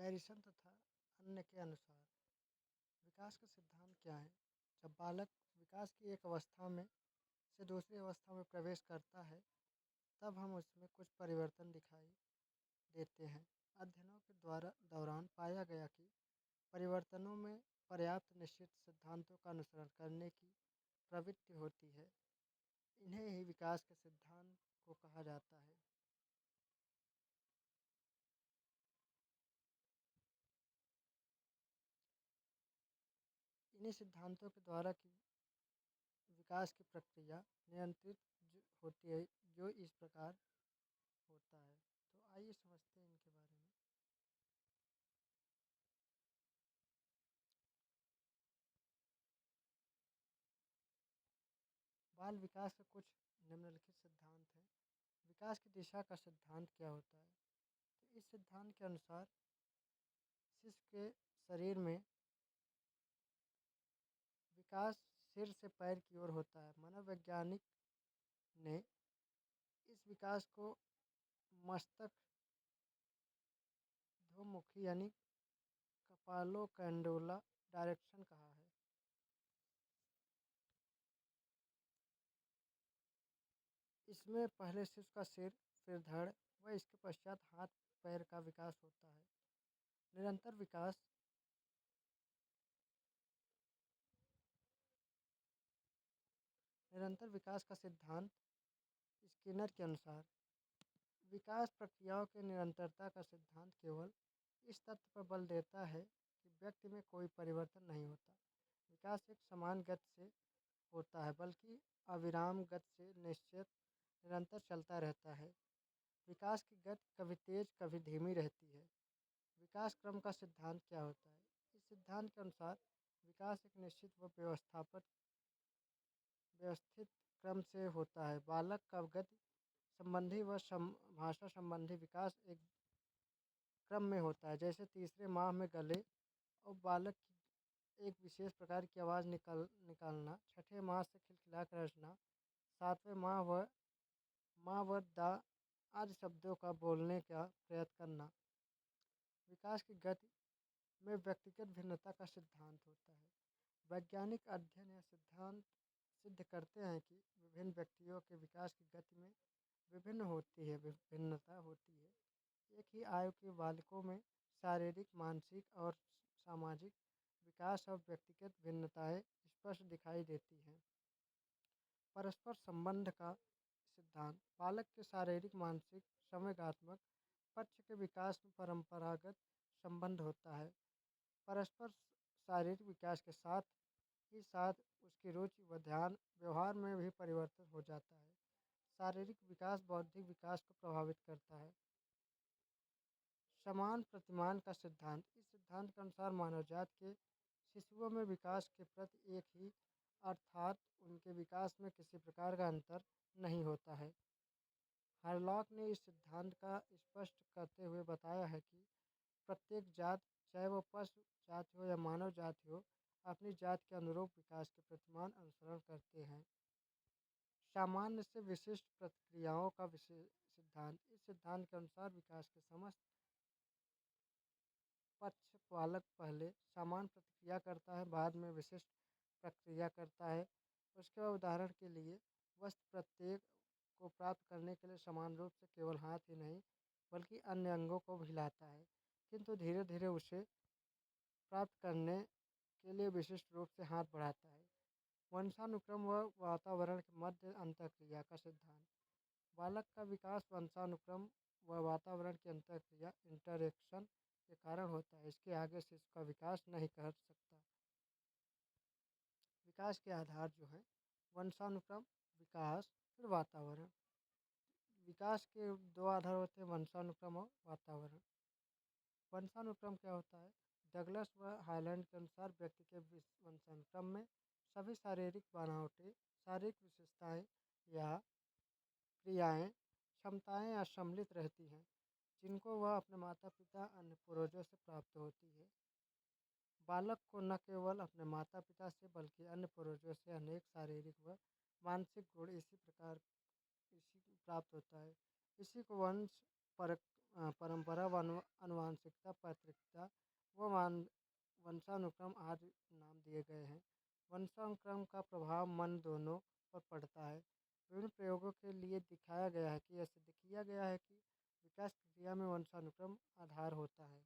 Garrison तथा अन्य के अनुसार विकास के सिद्धांत क्या हैं? जब बालक विकास की एक अवस्था में से दूसरी अवस्था में प्रवेश करता है, तब हम उसमें कुछ परिवर्तन दिखाई देते हैं। अध्ययनों के दौरान पाया गया कि परिवर्तनों में पर्याप्त निश्चित सिद्धांतों का अनुसरण करने की प्रवृत्ति होती है। इन्हें ही विकास के सिद्धांत को कहा जाता है। इन्हीं सिद्धांतों के द्वारा की विकास की प्रक्रिया नियंत्रित होती है, जो इस प्रकार होता है। तो आइए समझते हैं इनके बारे में। बाल विकास के कुछ निम्नलिखित सिद्धांत हैं। विकास की दिशा का सिद्धांत क्या होता है? तो इस सिद्धांत के अनुसार शिशु के शरीर में विकास सिर से पैर की ओर होता है। मनोवैज्ञानिक ने इस विकास को मस्तक ध्वमुखी यानी कपालोकैंडुला डायरेक्शन कहा है। इसमें पहले शिशु का सिर, फिर धड़ व इसके पश्चात हाथ पैर का विकास होता है। निरंतर विकास निरंतर विकास का सिद्धांत स्किनर के अनुसार विकास प्रक्रियाओं के निरंतरता का सिद्धांत केवल इस तथ्य पर बल देता है कि व्यक्ति में कोई परिवर्तन नहीं होता। विकास एक समान गति से होता है, बल्कि अविराम गति से निश्चित निरंतर चलता रहता है। विकास की गति कभी तेज कभी धीमी रहती है। विकास क्रम का सिद्धांत क्या होता है? इस सिद्धांत के अनुसार विकास एक निश्चित व व्यवस्थित क्रम से होता है। बालक का गति संबंधी व भाषा संबंधी विकास एक क्रम में होता है। जैसे तीसरे माह में गले और बालक की एक विशेष प्रकार की आवाज़ निकालना, छठे माह से खिलखिलाकर हंसना, सातवें माँ व दा आदि शब्दों का बोलने का प्रयत्न करना। विकास की गति में व्यक्तिगत भिन्नता का सिद्धांत होता है। वैज्ञानिक अध्ययन या सिद्धांत सिद्ध करते हैं कि विभिन्न व्यक्तियों के विकास की गति में भिन्नता होती है। एक ही आयु के बालकों में शारीरिक, मानसिक और सामाजिक विकास और व्यक्तिगत भिन्नताएं स्पष्ट दिखाई देती हैं। परस्पर संबंध का सिद्धांत बालक के शारीरिक, मानसिक, संवेगात्मक पक्ष के विकास में परंपरागत संबंध होता है। परस्पर शारीरिक विकास के साथ ही साथ उसकी रुचि व ध्यान व्यवहार में भी परिवर्तन हो जाता है। शारीरिक विकास बौद्धिक विकास को प्रभावित करता है। समान प्रतिमान का सिद्धांत इस सिद्धांत के अनुसार मानव जाति के शिशुओं में विकास के प्रति एक ही अर्थात उनके विकास में किसी प्रकार का अंतर नहीं होता है। हार्लॉक ने इस सिद्धांत का स्पष्ट करते हुए बताया है कि प्रत्येक जात, चाहे वह पशु जाति हो या मानव जाति हो, अपनी जाति के अनुरूप विकास के प्रतिमान अनुसरण करते हैं। सामान्य से विशिष्ट प्रतिक्रियाओं का सिद्धांत इस सिद्धांत के अनुसार विकास के समस्त पक्ष बालक पहले समान प्रतिक्रिया करता है, बाद में विशिष्ट प्रक्रिया करता है। उसके बाद उदाहरण के लिए वस्तु प्रत्येक को प्राप्त करने के लिए समान रूप से केवल हाथ ही नहीं बल्कि अन्य अंगों को भी हिलाता है, किंतु धीरे धीरे उसे प्राप्त करने के लिए विशिष्ट रूप से हाथ बढ़ाता है। वंशानुक्रम व वातावरण के मध्य अंतःक्रिया का सिद्धांत बालक का विकास वंशानुक्रम व वातावरण की अंतःक्रिया इंटरेक्शन के कारण होता है। इसके आगे शिशु का विकास नहीं कर सकता। विकास के आधार जो हैं वंशानुक्रम, विकास, फिर वातावरण। विकास के दो आधार होते हैं, वंशानुक्रम और वातावरण। वंशानुक्रम क्या होता है? डगलस व हाईलैंड के अनुसार व्यक्ति के वंशानुक्रम में सभी शारीरिक बनावटें, शारीरिक विशेषताएं या क्रियाएं, क्षमताएं सम्मिलित रहती हैं, जिनको वह अपने माता पिता अन्य पूर्वजों से प्राप्त होती है। बालक को न केवल अपने माता पिता से बल्कि अन्य पूर्वजों से अनेक शारीरिक व मानसिक गुण इसी प्राप्त होता है। इसी को वंश परंपरा आनुवांशिकता पैतृकता व वंशानुक्रम आदि नाम दिए गए हैं। वंशानुक्रम का प्रभाव मन दोनों पर पड़ता है। विभिन्न प्रयोगों के लिए दिखाया गया है कि यह सिद्ध किया गया है कि विकास की क्रिया में वंशानुक्रम आधार होता है।